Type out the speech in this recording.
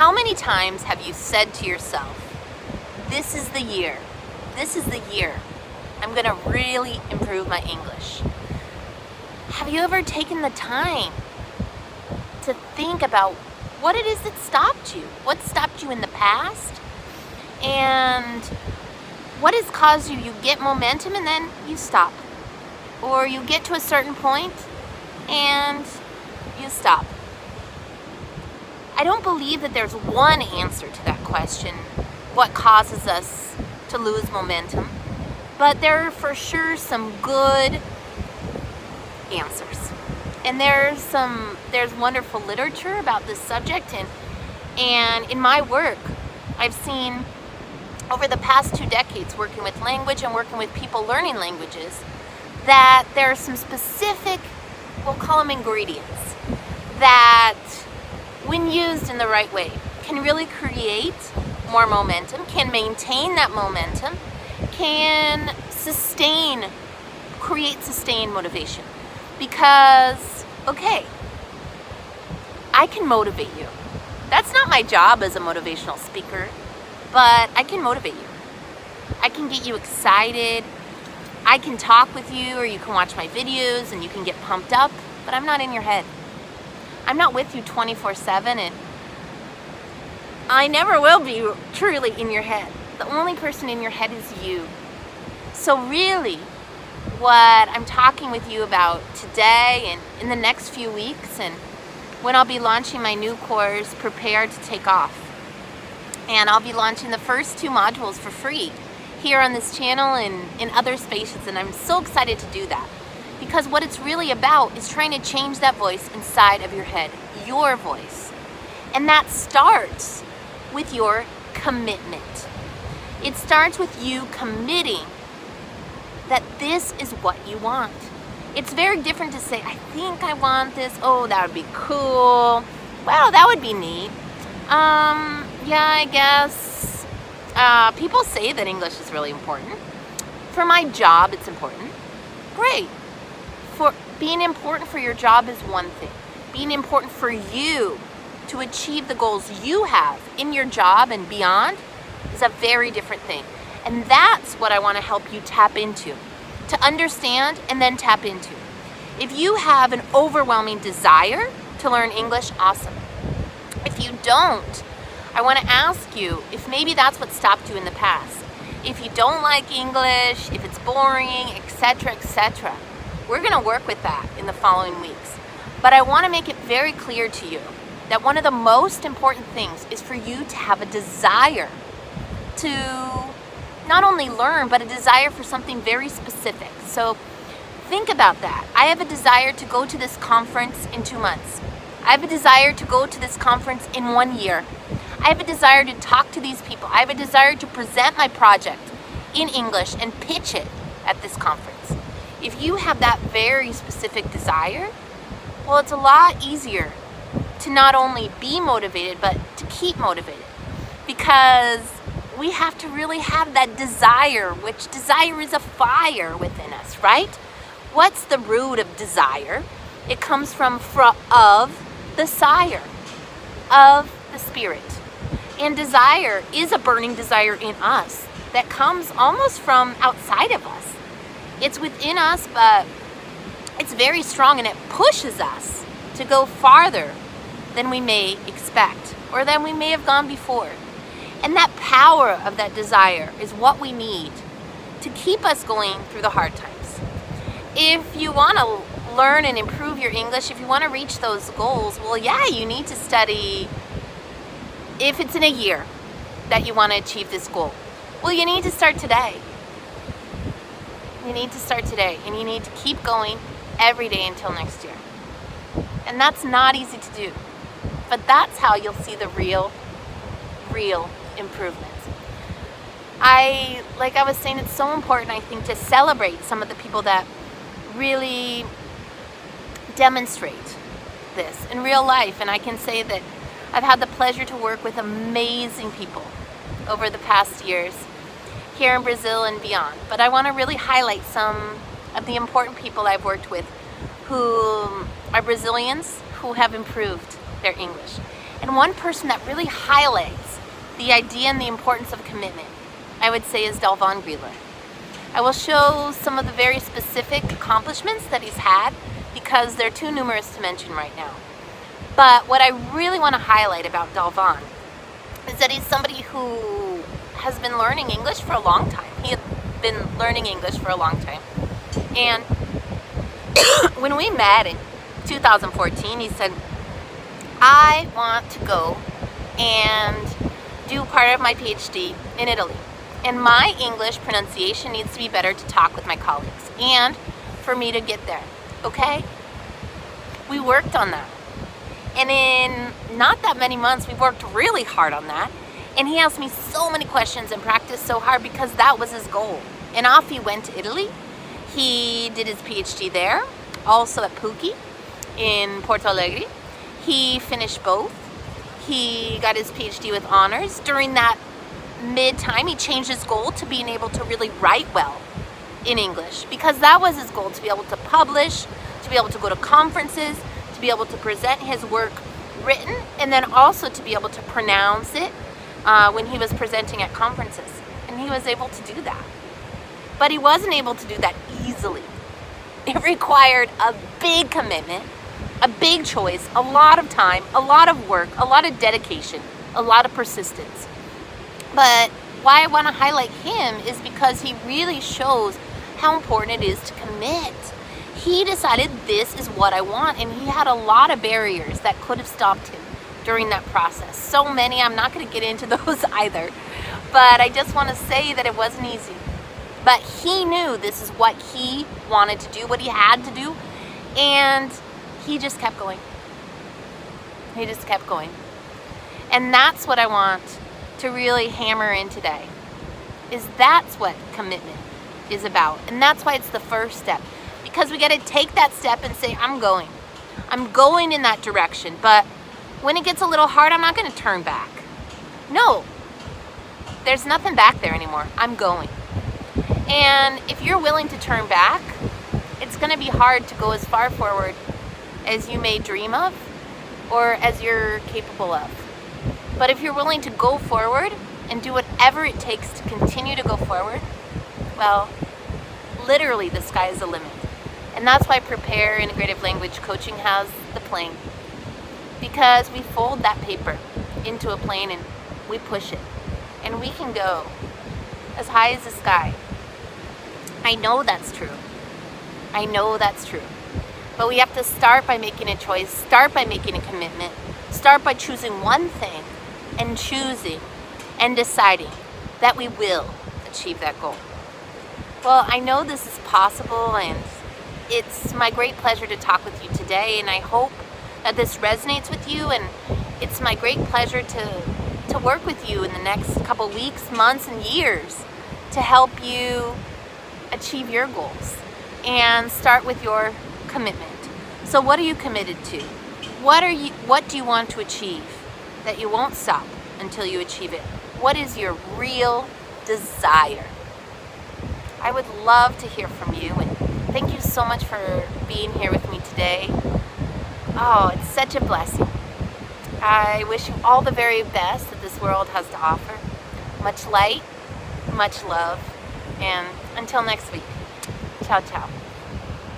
How many times have you said to yourself, this is the year I'm gonna really improve my English? Have you ever taken the time to think about what it is that stopped you? What stopped you in the past? And what has caused you get momentum and then you stop? Or you get to a certain point and you stop. I don't believe that there's one answer to that question, what causes us to lose momentum, but there are for sure some good answers. And there's wonderful literature about this subject, and in my work, I've seen over the past 2 decades working with language and working with people learning languages that there are some specific, we'll call them ingredients, that when used in the right way can really create more momentum, can maintain that momentum, can create sustained motivation. Because, okay, I can motivate you. That's not my job as a motivational speaker, but I can motivate you. I can get you excited. I can talk with you, or you can watch my videos and you can get pumped up, but I'm not in your head. I'm not with you 24/7, and I never will be truly in your head. The only person in your head is you. So really, what I'm talking with you about today and in the next few weeks, and when I'll be launching my new course, Prepare to Take Off. And I'll be launching the first 2 modules for free here on this channel and in other spaces, and I'm so excited to do that. Because what it's really about is trying to change that voice inside of your head, your voice. And that starts with your commitment. It starts with you committing that this is what you want. It's very different to say, I think I want this. Oh, that would be cool. Wow, that would be neat. Yeah, I guess. People say that English is really important. For my job, it's important. Great. For being important for your job is one thing. Being important for you to achieve the goals you have in your job and beyond is a very different thing. And that's what I want to help you tap into, to understand and then tap into. If you have an overwhelming desire to learn English, awesome. If you don't, I want to ask you if maybe that's what stopped you in the past. If you don't like English, if it's boring, etc., etc., we're going to work with that in the following weeks. But I want to make it very clear to you that one of the most important things is for you to have a desire to not only learn, but a desire for something very specific. So think about that. I have a desire to go to this conference in 2 months. I have a desire to go to this conference in 1 year. I have a desire to talk to these people. I have a desire to present my project in English and pitch it at this conference. If you have that very specific desire, well, it's a lot easier to not only be motivated, but to keep motivated. Because we have to really have that desire, which desire is a fire within us, right? What's the root of desire? It comes from of the sire, of the spirit. And desire is a burning desire in us that comes almost from outside of us. It's within us, but it's very strong, and it pushes us to go farther than we may expect or than we may have gone before. And that power of that desire is what we need to keep us going through the hard times. If you want to learn and improve your English, if you want to reach those goals, well, yeah, you need to study. If it's in a year that you want to achieve this goal, well, you need to start today. You need to start today, and you need to keep going every day until next year. And that's not easy to do, but that's how you'll see the real improvements. Like I was saying, it's so important, I think, to celebrate some of the people that really demonstrate this in real life. And I can say that I've had the pleasure to work with amazing people over the past years here in Brazil and beyond. But I want to really highlight some of the important people I've worked with who are Brazilians who have improved their English. And one person that really highlights the idea and the importance of commitment, I would say, is Delvon Greeler. I will show some of the very specific accomplishments that he's had because they're too numerous to mention right now. But what I really want to highlight about Delvon is that he's somebody who has been learning English for a long time. He had been learning English for a long time. And when we met in 2014, he said, I want to go and do part of my PhD in Italy. And my English pronunciation needs to be better to talk with my colleagues and for me to get there, okay? We worked on that. And in not that many months, we worked really hard on that. And he asked me so many questions and practiced so hard because that was his goal. And off he went to Italy. He did his PhD there, also at PUCI in Porto Alegre. He finished both. He got his PhD with honors. During that mid-time, he changed his goal to being able to really write well in English because that was his goal, to be able to publish, to be able to go to conferences, to be able to present his work written, and then also to be able to pronounce it when he was presenting at conferences. And he was able to do that. But he wasn't able to do that easily. It required a big commitment, a big choice, a lot of time, a lot of work, a lot of dedication, a lot of persistence. But why I want to highlight him is because he really shows how important it is to commit. He decided this is what I want, and he had a lot of barriers that could have stopped him during that process. So many, I'm not going to get into those either. But I just want to say that it wasn't easy. But he knew this is what he wanted to do, what he had to do, and he just kept going. He just kept going. And that's what I want to really hammer in today, is that's what commitment is about. And that's why it's the first step. Because we got to take that step and say, I'm going. I'm going in that direction. But when it gets a little hard, I'm not going to turn back. No. There's nothing back there anymore. I'm going. And if you're willing to turn back, it's going to be hard to go as far forward as you may dream of or as you're capable of. But if you're willing to go forward and do whatever it takes to continue to go forward, well, literally the sky is the limit. And that's why Prepare Integrative Language Coaching has the plane. Because we fold that paper into a plane and we push it. And we can go as high as the sky. I know that's true. I know that's true. But we have to start by making a choice, start by making a commitment, start by choosing one thing and choosing and deciding that we will achieve that goal. Well, I know this is possible, and it's my great pleasure to talk with you today, and I hope that this resonates with you, and it's my great pleasure to work with you in the next couple weeks, months, and years to help you achieve your goals and start with your commitment. So what are you committed to? What do you want to achieve that you won't stop until you achieve it? What is your real desire? I would love to hear from you, and thank you so much for being here with me today. Oh, it's such a blessing. I wish you all the very best that this world has to offer. Much light, much love, and until next week, ciao, ciao.